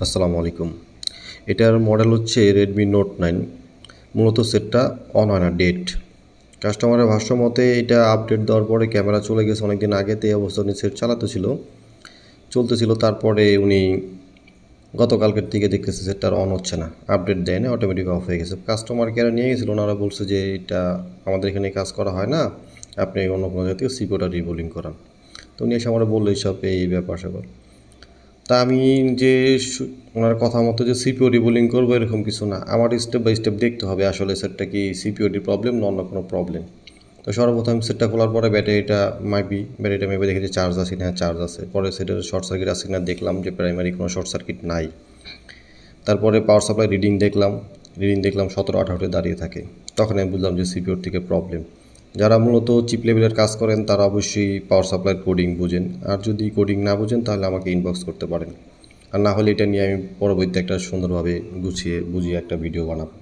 আসসালামু আলাইকুম। এটার মডেল হচ্ছে Redmi Note 9। মূলত সেটটা অন হয় না, ডেট। কাস্টমারের ভাষ্য মতে এটা আপডেট দেওয়ার পরে ক্যামেরা চলে গেছে অনেকদিন আগেতে, এই অবস্থা উনি সেট চলতেছিল। তারপরে উনি গতকালকের থেকে দেখতেছে সেটটা অন হচ্ছে না, আপডেট দেয় না, অটোমেটিক অফ হয়ে গেছে। কাস্টমার কেয়ারে নিয়ে গেছিলো, ওনারা বলছে যে এটা আমাদের এখানে কাজ করা হয় না, আপনি অন্য কোনো জাতীয় সিপিওটা রিবোলিং করান। তো উনি এসে আমরা বললো এইসব এই ব্যাপার স্যাপার। তা আমি যে ওনার কথা মতো যে সিপিও রিবোলিং করবো এরকম কিছু না, আমার স্টেপ বাই স্টেপ দেখতে হবে আসলে সেটটা কি সিপিওটি প্রবলেম না অন্য কোনো প্রবলেম। তো সর্বপ্রথম সেটটা খোলার পরে ব্যাটারিটা মেপে দেখেছি চার্জ আছে না, চার্জ আছে। পরে সেটার শর্ট সার্কিট আছে না দেখলাম, যে প্রাইমারি কোনো শর্ট সার্কিট নাই। তারপরে পাওয়ার সাপ্লাই রিডিং দেখলাম 17-18 দাঁড়িয়ে থাকে। তখন আমি বুঝলাম যে সিপিওর থেকে প্রবলেম। যারা মূলত চিপ লেভেলের কাজ করেন তারা অবশ্যই পাওয়ার সাপ্লাইয়ের কোডিং বুঝেন, আর যদি কোডিং না বুঝেন তাহলে আমাকে ইনবক্স করতে পারেন। আর না হলে এটা নিয়ে আমি পরবর্তীতে একটা সুন্দরভাবে বুঝিয়ে একটা ভিডিও বানাবো।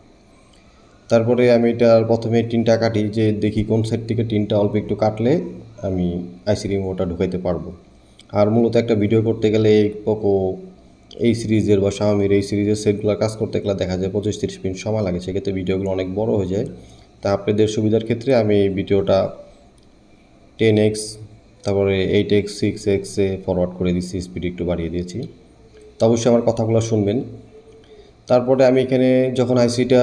তারপরে আমি এটার প্রথমে টিনটা কাটি, যে দেখি কোন সাইড থেকে টিনটা অল্প একটু কাটলে আমি আইসি রিমোটটা ঢুকাইতে পারবো। আর মূলত একটা ভিডিও করতে গেলে পোকো এই সিরিজের বা Xiaomiর এই সিরিজের সেটগুলো কাজ করতে গেলে দেখা যায় 25-30 মিনিট সময় লাগে, সেক্ষেত্রে ভিডিওগুলো অনেক বড় হয়ে যায়। তা আপনাদের সুবিধার ক্ষেত্রে আমি এই ভিডিওটা 10x তারপরে 8x 6x ফরওয়ার্ড করে দিচ্ছি, স্পিড একটু বাড়িয়ে দিয়েছি। তো অবশ্যই আমার কথাগুলো শুনবেন। তারপরে আমি এখানে যখন আইসিটা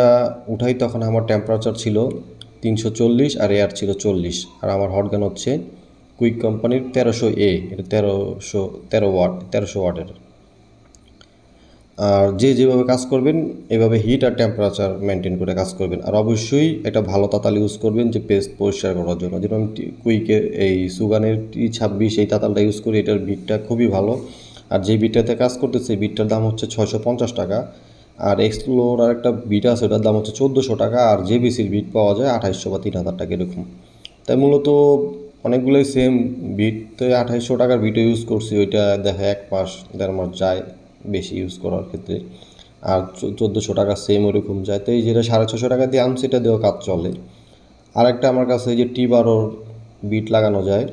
উঠাই তখন আমার টেম্পারেচার ছিল 340 আর এয়ার ছিল 40, আর আমার হটগান হচ্ছে কুইক কোম্পানির 1300A, এটা 1300 ওয়াটের। আর যেভাবে কাজ করবেন এভাবে হিট আর টেম্পারেচার মেনটেন করে কাজ করবেন। আর অবশ্যই একটা ভালো তাতাল ইউজ করবেন যে পেস্ট পরিষ্কার করার জন্য। যেমন আমি কুইকের এই সুগানের T26 এই তাতালটা ইউজ করি, এটার বিটটা খুবই ভালো। আর যে বিটটাতে কাজ করতেছে এই বিটটার দাম হচ্ছে 650 টাকা। আর এক্সপ্লোর আর একটা বিট আছে, ওটার দাম হচ্ছে 1400 টাকা। আর জেবিসির বিট পাওয়া যায় 2800 বা 3000 টাকা এরকম। তাই মূলত অনেকগুলোই সেম বিট, তো 2800 টাকার বিটও ইউজ করছি, ওইটা দেখা 1 মাস 1.5 মাস যায় বেশি ইউজ করার ক্ষেত্রে। আর 1400 টাকা সেম ওরকম যায়। তো এই যেটা 650 টাকা দিয়ে আনছি এটা দিয়েও কাজ চলে। আরেকটা আমার কাছে যে T12 বিট লাগানো যায়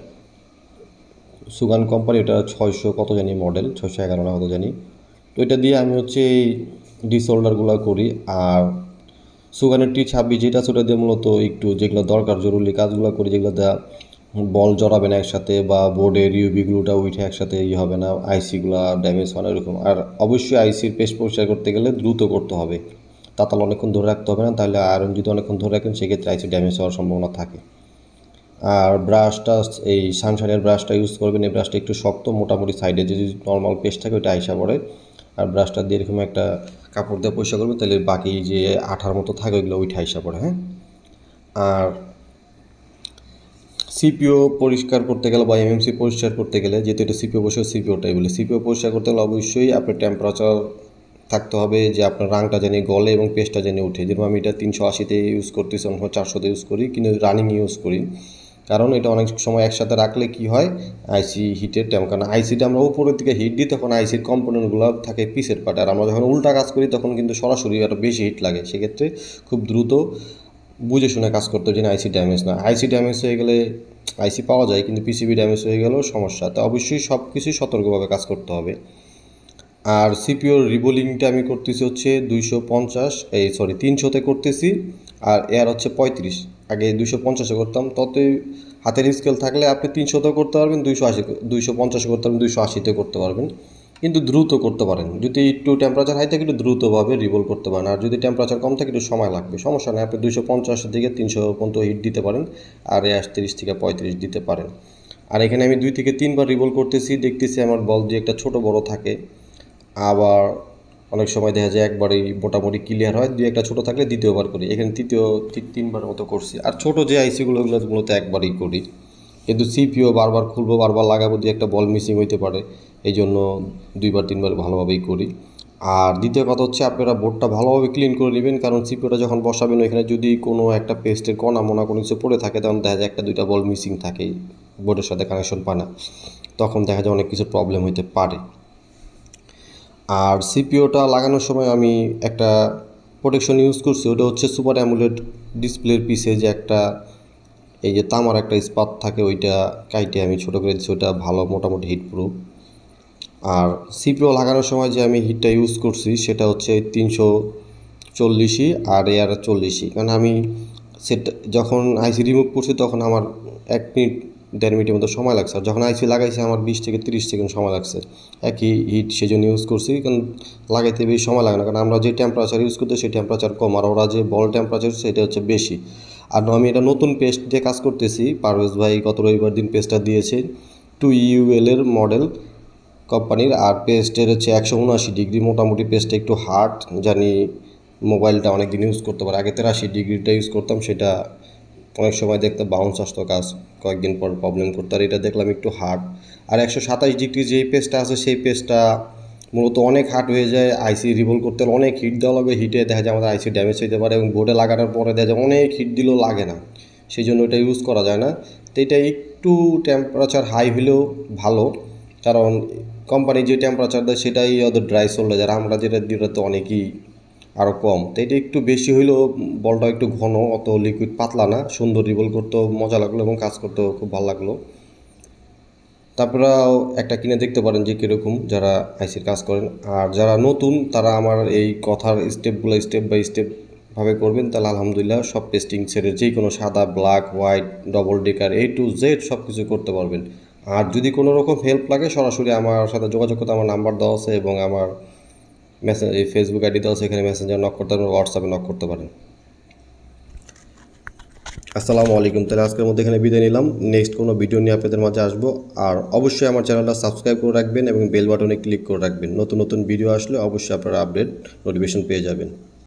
সুগান কোম্পানি, এটা 600 কত জানি মডেল, 611 না কত জানি। তো এটা দিয়ে আমি হচ্ছে এই ডিসোল্ডারগুলো করি। আর সুগানের T26 যেটা সেটা দিয়ে মূলত একটু যেগুলো দরকার জরুরি কাজগুলো করি, যেগুলো দেওয়া বল জড়াবে না একসাথে, বা বোর্ডের ইউবিগুলোটা উঠে একসাথে হবে না, আইসিগুলো ড্যামেজ হয় না এরকম। আর অবশ্যই আইসির পেস্ট পরিষ্কার করতে গেলে দ্রুত করতে হবে, তাতাল অনেকক্ষণ ধরে রাখতে হবে না, তাহলে আয়রন যদি অনেকক্ষণ ধরে রাখেন সেক্ষেত্রে আইসি ড্যামেজ হওয়ার সম্ভাবনা থাকে। আর ব্রাশটা এই সানশাইনের ব্রাশটা ইউজ করবেন, এই ব্রাশটা একটু শক্ত, মোটামুটি সাইডে যদি নর্মাল পেস্ট থাকে ওইটা আইসা পড়ে। আর ব্রাশটা দিয়ে এরকম একটা কাপড় দিয়ে পরিষ্কার করবেন, তাহলে বাকি যে আঠার মতো থাকে ওইগুলো উঠে আইসা পড়ে। হ্যাঁ, আর সিপিও পরিষ্কার করতে গেলে বা এমএমসি পরিষ্কার করতে গেলে, যেহেতু এটা সিপিও বসে সিপিওটাই বলে, সিপিও পরিষ্কার করতে গেলে অবশ্যই আপনার টেম্পারেচার থাকতে হবে, যে আপনার রাংটা জানি গলে এবং পেস্টটা জানি উঠে। যেরকম আমি এটা 380-তে ইউজ করতেছি, অন্য 400-তে ইউজ করি, কিন্তু রানিং ইউজ করি। কারণ এটা অনেক সময় একসাথে রাখলে কি হয়, আইসি হিটের কারণ আইসিটা আমরা উপরের দিকে হিট দিই তখন আইসির কম্পোনেন্টগুলো থাকে পিসের পাটে, আর আমরা যখন উল্টা কাজ করি তখন কিন্তু সরাসরি একটা বেশি হিট লাগে। সেক্ষেত্রে খুব দ্রুত বুঝে শুনে কাজ করতে হবে, যেন আইসি ড্যামেজ না। আইসি ড্যামেজ হয়ে গেলে আইসি পাওয়া যায় কিন্তু পিসিবি ড্যামেজ হয়ে গেলেও সমস্যা। তো অবশ্যই সব কিছুই সতর্কভাবে কাজ করতে হবে। আর সিপিওর রিবোলিংটা আমি করতেছি হচ্ছে 300-তে করতেছি, আর এয়ার হচ্ছে 35। আগে 250-এ করতাম, ততই হাতের স্কেল থাকলে আপনি 300-তেও করতে পারবেন, 250 করতে পারবেন, 280-তে করতে পারবেন, কিন্তু দ্রুত করতে পারেন। যদি একটু টেম্পারেচার হাই থাকে একটু দ্রুতভাবে রিভোল করতে পারেন, আর যদি টেম্পারেচার কম থাকে একটু সময় লাগবে, সমস্যা নেই, আপনি 250 থেকে 300 পর্যন্ত হিট দিতে পারেন, আর এয়ার 30-35 দিতে পারেন। আর এখানে আমি 2 থেকে 3 বার রিভোল করতেছি, দেখতেছি আমার বল দিয়ে একটা ছোটো বড় থাকে, আবার অনেক সময় দেখা যায় একবারই মোটামুটি ক্লিয়ার হয়, 2-1টা ছোটো থাকলে দ্বিতীয়বার করি। এখানে ঠিক 3বার মতো করছি। আর ছোটো যে আইসিগুলো ওগুলো মূলত একবারই করি, কিন্তু সিপিও বারবার খুলবো, বারবার লাগাবো, দিয়ে একটা বল মিসিং হইতে পারে, এই জন্য 2-3বার ভালোভাবেই করি। আর দ্বিতীয় কথা হচ্ছে আপনারা বোর্ডটা ভালোভাবে ক্লিন করে নেবেন, কারণ সিপিওটা যখন বসাবেন ওইখানে যদি কোনো একটা পেস্টের কণা মোনা কোনো কিছু পড়ে থাকে তখন দেখা যায় 1-2টা বল মিসিং থাকে, বোর্ডের সাথে কানেকশন পায় না, তখন দেখা যায় অনেক কিছু প্রবলেম হইতে পারে। আর সিপিওটা লাগানোর সময় আমি একটা প্রোটেকশন ইউজ করছি, ওটা হচ্ছে সুপার অ্যামুলেট ডিসপ্লের পিছে যে একটা এই যে তামার একটা ইস্পাত থাকে, ওইটা কাইটে আমি ছোটো করে দিচ্ছি, ওটা ভালো মোটামুটি হিট প্রুফ। আর সিপিও লাগানোর সময় যে আমি হিটটা ইউজ করছি সেটা হচ্ছে 340ই আর এআর 40ই, কারণ আমি সেট যখন আইসি রিমুভ করছি তখন আমার 1 মিনিট 1.5 মিনিটের মতো সময় লাগছে, আর যখন আইসি লাগাইছি আমার 20 থেকে 30 সেকেন্ড সময় লাগছে। একই হিট সেই জন্য ইউজ করছি, কারণ লাগাইতে বেশি সময় লাগে না, কারণ আমরা যে টেম্পারেচার ইউজ করতে সেই টেম্পারেচার কম, আর ওরা যে বল টেম্পারেচার সেটা হচ্ছে বেশি। আর আমি এটা নতুন পেস্ট দিয়ে কাজ করতেছি, পারভেজ ভাই গত রবিবার দিন পেস্টটা দিয়েছে, 2UL এর মডেল কোম্পানির। আর পেস্টের হচ্ছে 179 ডিগ্রি, মোটামুটি পেস্টটা একটু হার্ড, জানি মোবাইলটা অনেক দিন ইউজ করতে পারে। আগে 83 ডিগ্রিটা ইউজ করতাম, সেটা অনেক সময় দেখতে বাউন্স আসতো, কাজ কয়েকদিন পর প্রবলেম করতো, আর এটা দেখলাম একটু হার্ড। আর 127 ডিগ্রি যেই পেস্টটা আছে সেই পেস্টটা মূলত অনেক হার্ড হয়ে যায়, আইসি রিভোল করতে হলে অনেক হিট দেওয়া লাগবে, হিটে দেখা যায় আমাদের আইসি ড্যামেজ হতে পারে, এবং বোর্ডে লাগানোর পরে দেখা যায় অনেক হিট দিলেও লাগে না, সেই জন্য এটা ইউজ করা যায় না। তো এটা একটু টেম্পারেচার হাই হলেও ভালো, কারণ কোম্পানি যে টেম্পারেচার দেয় সেটাই ওদের ড্রাই সোল্ডে, যারা আমরা যেটা দিয়ে তো অনেকই আরও কম। তো এটা একটু বেশি হইলেও বলটা একটু ঘন, অত লিকুইড পাতলা না, সুন্দর রিভল করতেও মজা লাগলো এবং কাজ করতেও খুব ভালো লাগলো। তারপরে একটা কিনে দেখতে পারেন যে কীরকম, যারা আইসির কাজ করেন। আর যারা নতুন তারা আমার এই কথার স্টেপগুলো স্টেপ বাই স্টেপ ভাবে করবেন, তাহলে আলহামদুলিল্লাহ সব পেস্টিং সেটের যে কোনো সাদা, black, white, double decker, A to Z সব কিছু করতে পারবেন। আর যদি কোনো রকম হেল্প লাগে সরাসরি আমার সাথে যোগাযোগ করতে, আমার নাম্বার দেওয়া আছে এবং আমার মেসেজ এই ফেসবুক আইডি দেওয়া আছে, এখানে মেসেঞ্জার নক করতে পারেন, হোয়াটসঅ্যাপে নক করতে পারেন। আসসালামু আলাইকুম। তাহলে আজকের মধ্যে এখানে বিদায় নিলাম, নেক্সট কোনো ভিডিও নিয়ে আপনাদের মাঝে আসবো। আর অবশ্যই আমার চ্যানেলটা সাবস্ক্রাইব করে রাখবেন এবং বেল বাটনে ক্লিক করে রাখবেন, নতুন নতুন ভিডিও আসলে অবশ্যই আপনারা আপডেট নোটিফিকেশন পেয়ে যাবেন।